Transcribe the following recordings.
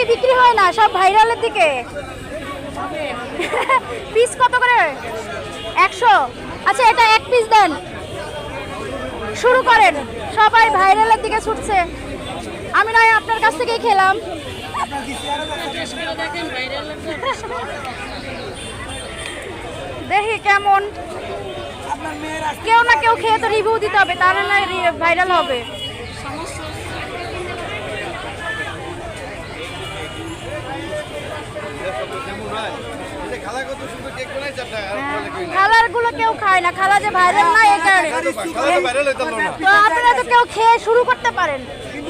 কি বিক্রি হয় না সব ভাইরালের দিকে? পিস কত করে? 100। আচ্ছা এটা এক পিস দেন, শুরু করেন। সবাই ভাইরালের দিকে ছুটছে, আমি নয় আপনার কাছ থেকেই খেলাম। দেখি কেমন, কেউ না কেউ খেয়ে তো রিভিউ দিতে হবে, তাহলে না ভাইরাল হবে। খালার গুলো কেউ খায় না, খালা যে ভাইরাল না এই কারণে। তো আপনারা তো কেউ খেয়ে শুরু করতে পারেন,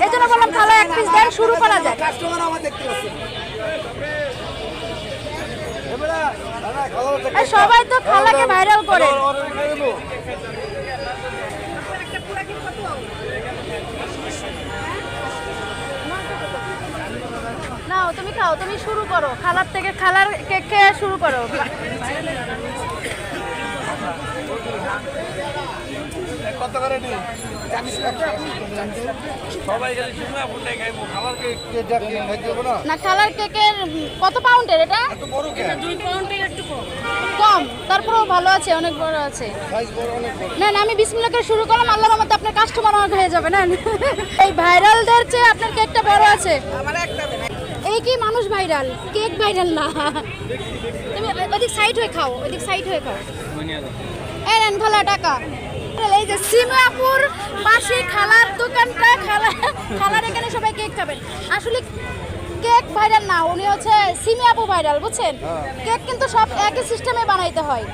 এই জন্য বললাম খালা এক পিস দেন, শুরু করা যায়। সবাই তো খালাকে ভাইরাল করে। নাও তুমি খাও, তুমি শুরু করো, খালার থেকে খালার কেক খেয়ে শুরু করো। না খালার কেকের কত পাউন্ডের এটা? 2 পাউন্ডের একটু কম, তারপরেও ভালো আছে, অনেক বড় আছে। না না আমি বিসমিল্লাহ করে শুরু করলাম, আল্লাহর রহমতে আপনার কাস্টমার অনেক হয়ে যাবে। না এই ভাইরালদের চেয়ে আপনার কেকটা বড় আছে। এই কি মানুষ ভাইরাল, কেক ভাইরাল না। তুমি ওদিক সাইড হয়ে খাও, ওদিক সাইড হয়ে খাও। এই নেন খালা টাকা। এই যে সিমাপুর পাশে খালার দোকানটা, খালার এখানে সবাই কেক খাবেন। আসলে কেক ভাইরাল না, উনি হচ্ছে সিমিয়াপু ভাইরাল, বুঝছেন? কেক কিন্তু সব একই সিস্টেমে বানাইতে হয়।